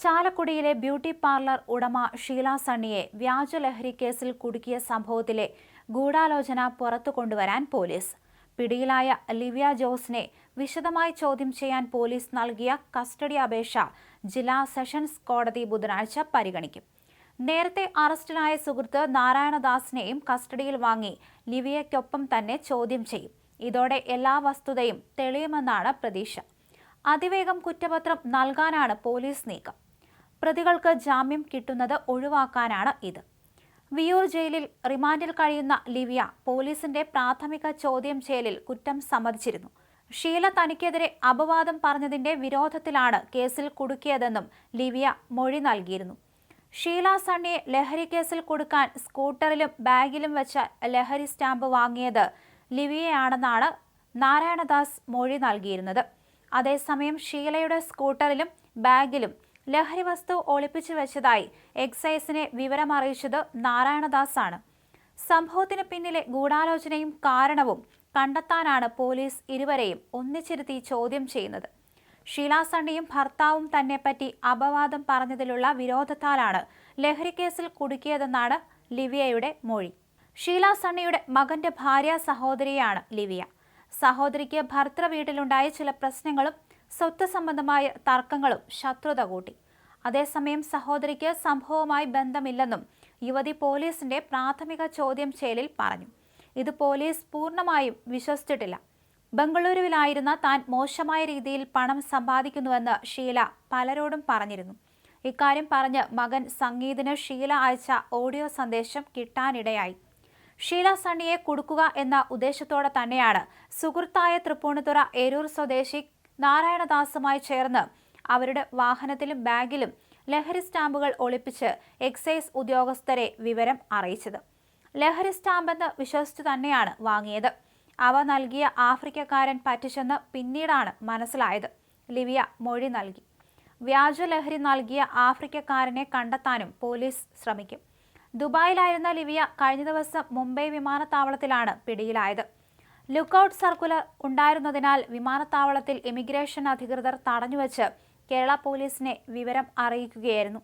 ചാലക്കുടിയിലെ beauty parlour ഉടമ ഷീല സണ്ണിയെ വ്യാജ ലഹരി കേസിൽ കുടുക്കിയ സംഭവത്തിലെ ഗൂഢാലോചന പുറത്തുകൊണ്ടുവരാൻ പോലീസ്. പിടിയിലായ ലിവിയ ജോസിനെ വിശദമായി ചോദ്യം ചെയ്യാൻ പോലീസ് നൽകിയ കസ്റ്റഡി അപേക്ഷ ജില്ലാ സെഷൻസ് കോടതി ബുധനാഴ്ച പരിഗണിക്കും. നേരത്തെ അറസ്റ്റിലായ സുഹൃത്ത് നാരായണദാസിനെയും കസ്റ്റഡിയിൽ വാങ്ങി ലിവിയയ്ക്കൊപ്പം തന്നെ ചോദ്യം ചെയ്യും. ഇതോടെ എല്ലാ വസ്തുതയും തെളിയുമെന്നാണ് പ്രതീക്ഷ. അതിവേഗം കുറ്റപത്രം നൽകാനാണ് പോലീസ് നീക്കം. പ്രതികൾക്ക് ജാമ്യം കിട്ടുന്നത് ഒഴിവാക്കാനാണ് ഇത്. വിയൂർ ജയിലിൽ റിമാൻഡിൽ കഴിയുന്ന ലിവിയ പോലീസിന്റെ പ്രാഥമിക ചോദ്യം ചെയ്യലിൽ കുറ്റം സമ്മതിച്ചിരുന്നു. ഷീല തനിക്കെതിരെ അപവാദം പറഞ്ഞതിന്റെ വിരോധത്തിലാണ് കേസിൽ കുടുക്കിയതെന്നും ലിവിയ മൊഴി നൽകിയിരുന്നു. ഷീല സണ്ണിയെ ലഹരി കേസിൽ കുടുക്കാൻ സ്കൂട്ടറിലും ബാഗിലും വെച്ച ലഹരി സ്റ്റാമ്പ് വാങ്ങിയത് ലിവിയയാണെന്നാണ് നാരായണദാസ് മൊഴി നൽകിയിരുന്നത്. അതേസമയം ഷീലയുടെ സ്കൂട്ടറിലും ബാഗിലും ലഹരി വസ്തു ഒളിപ്പിച്ചു വെച്ചതായി എക്സൈസിനെ വിവരമറിയിച്ചത് നാരായണദാസാണ്. സംഭവത്തിന് പിന്നിലെ ഗൂഢാലോചനയും കാരണവും കണ്ടെത്താനാണ് പോലീസ് ഇരുവരെയും ഒന്നിച്ചിരുത്തി ചോദ്യം ചെയ്യുന്നത്. ഷീല സണ്ണിയും ഭർത്താവും തന്നെപ്പറ്റി അപവാദം പറഞ്ഞതിലുള്ള വിരോധത്താലാണ് ലഹരി കേസിൽ കുടുക്കിയതെന്നാണ് ലിവിയയുടെ മൊഴി. ഷീല സണ്ണിയുടെ മകന്റെ ഭാര്യ സഹോദരിയാണ് ലിവിയ. സഹോദരിക്ക് ഭർത്തൃ വീട്ടിലുണ്ടായ ചില പ്രശ്നങ്ങളും സ്വത്ത് സംബന്ധമായ തർക്കങ്ങളും ശത്രുത കൂട്ടി. അതേസമയം സഹോദരിക്ക് സംഭവവുമായി ബന്ധമില്ലെന്നും യുവതി പോലീസിന്റെ പ്രാഥമിക ചോദ്യം ചെയ്യലിൽ പറഞ്ഞു. ഇത് പോലീസ് പൂർണ്ണമായും വിശ്വസിച്ചിട്ടില്ല. ബംഗളൂരുവിലായിരുന്ന താൻ മോശമായ രീതിയിൽ പണം സമ്പാദിക്കുന്നുവെന്ന് ഷീല പലരോടും പറഞ്ഞിരുന്നു. ഇക്കാര്യം പറഞ്ഞ് മകൻ സംഗീതിന് ഷീല അയച്ച ഓഡിയോ സന്ദേശം കിട്ടാനിടയായി. ഷീല സണ്ണിയെ കുടുക്കുക എന്ന ഉദ്ദേശത്തോടെ തന്നെയാണ് സുഹൃത്തായ തൃപ്പൂണിത്തുറ ഏരൂർ സ്വദേശി നാരായണദാസുമായി ചേർന്ന് അവരുടെ വാഹനത്തിലും ബാഗിലും ലഹരി സ്റ്റാമ്പുകൾ ഒളിപ്പിച്ച് എക്സൈസ് ഉദ്യോഗസ്ഥരെ വിവരം അറിയിച്ചത്. ലഹരി സ്റ്റാമ്പെന്ന് വിശ്വസിച്ചു തന്നെയാണ് വാങ്ങിയത്. അവ നൽകിയ ആഫ്രിക്കക്കാരൻ പറ്റിച്ചെന്ന് പിന്നീടാണ് മനസ്സിലായത്. ലിവിയ മൊഴി നൽകി. വ്യാജ ലഹരി നൽകിയ ആഫ്രിക്കക്കാരനെ കണ്ടെത്താനും പോലീസ് ശ്രമിക്കും. ദുബായിലായിരുന്ന ലിവിയ കഴിഞ്ഞ ദിവസം മുംബൈ വിമാനത്താവളത്തിലാണ് പിടിയിലായത്. ലുക്കൌട്ട് സർക്കുലർ ഉണ്ടായിരുന്നതിനാൽ വിമാനത്താവളത്തിൽ ഇമിഗ്രേഷൻ അധികൃതർ തടഞ്ഞുവെച്ച് കേരള പോലീസിനെ വിവരം അറിയിക്കുകയായിരുന്നു.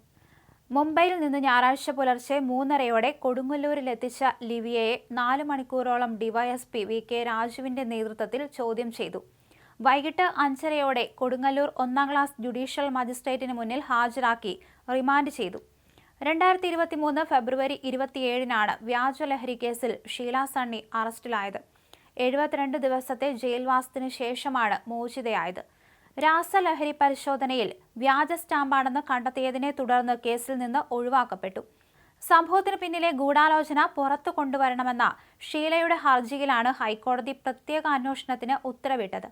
മുംബൈയിൽ നിന്ന് ഞായറാഴ്ച പുലർച്ചെ 3:30 കൊടുങ്ങല്ലൂരിലെത്തിച്ച ലിവിയയെ 4 മണിക്കൂറോളം ഡിവൈഎസ്പി വി.കെ. രാജുവിന്റെ നേതൃത്വത്തിൽ ചോദ്യം ചെയ്തു. വൈകിട്ട് 5:30 കൊടുങ്ങല്ലൂർ 1-ാം ക്ലാസ് ജുഡീഷ്യൽ മജിസ്ട്രേറ്റിന് മുന്നിൽ ഹാജരാക്കി റിമാൻഡ് ചെയ്തു. 2023 ഫെബ്രുവരി 27-നാണ് വ്യാജ ലഹരി കേസിൽ ഷീല സണ്ണി അറസ്റ്റിലായത്. 72 ദിവസത്തെ ജയിൽവാസത്തിനു ശേഷമാണ് മോചിതയായത്. രാസലഹരി പരിശോധനയിൽ വ്യാജ സ്റ്റാമ്പാണെന്ന് കണ്ടെത്തിയതിനെ തുടർന്ന് കേസിൽ നിന്ന് ഒഴിവാക്കപ്പെട്ടു. സംഭവത്തിന് പിന്നിലെ ഗൂഢാലോചന പുറത്തു കൊണ്ടുവരണമെന്ന ഷീലയുടെ ഹർജിയിലാണ് ഹൈക്കോടതി പ്രത്യേക അന്വേഷണത്തിന് ഉത്തരവിട്ടത്.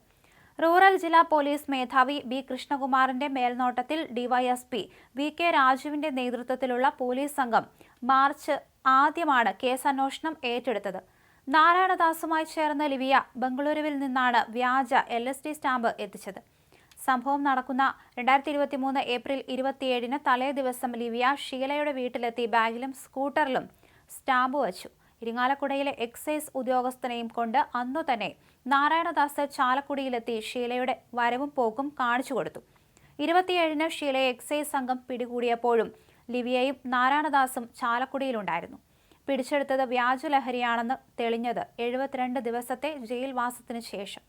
റൂറൽ ജില്ലാ പോലീസ് മേധാവി ബി കൃഷ്ണകുമാറിന്റെ മേൽനോട്ടത്തിൽ ഡിവൈഎസ്പി വി.കെ. രാജുവിന്റെ നേതൃത്വത്തിലുള്ള പോലീസ് സംഘം മാർച്ച് ആദ്യമാണ് കേസന്വേഷണം ഏറ്റെടുത്തത്. നാരായണദാസുമായി ചേർന്ന് ലിവിയ ബംഗളൂരുവിൽ നിന്നാണ് വ്യാജ LSD സ്റ്റാമ്പ് എത്തിച്ചത്. സംഭവം നടക്കുന്ന 2023 ഏപ്രിൽ 27-ന് തലേ ദിവസം ലിവിയ ഷീലയുടെ വീട്ടിലെത്തി ബാഗിലും സ്കൂട്ടറിലും സ്റ്റാമ്പ് വച്ചു. ഇരിങ്ങാലക്കുടയിലെ എക്സൈസ് ഉദ്യോഗസ്ഥനെയും കൊണ്ട് അന്നു തന്നെ നാരായണദാസ് ചാലക്കുടിയിലെത്തി ഷീലയുടെ വരവും പോക്കും കാണിച്ചു കൊടുത്തു. 27-ന് ഷീലയെ എക്സൈസ് സംഘം പിടികൂടിയപ്പോഴും ലിവിയയും നാരായണദാസും ചാലക്കുടിയിലുണ്ടായിരുന്നു. പിടിച്ചെടുത്തത് വ്യാജ ലഹരിയാണെന്ന് തെളിഞ്ഞത് 72 ദിവസത്തെ ജയിൽവാസത്തിന് ശേഷം.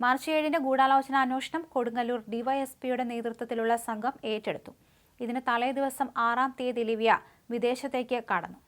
മാർച്ച് 7-ന് ഗൂഢാലോചന അന്വേഷണം കൊടുങ്ങല്ലൂർ ഡിവൈഎസ്പിയുടെ നേതൃത്വത്തിലുള്ള സംഘം ഏറ്റെടുത്തു. ഇതിന് തലേ ദിവസം 6-ാം തീയതി ലിവിയ വിദേശത്തേക്ക് കടന്നു.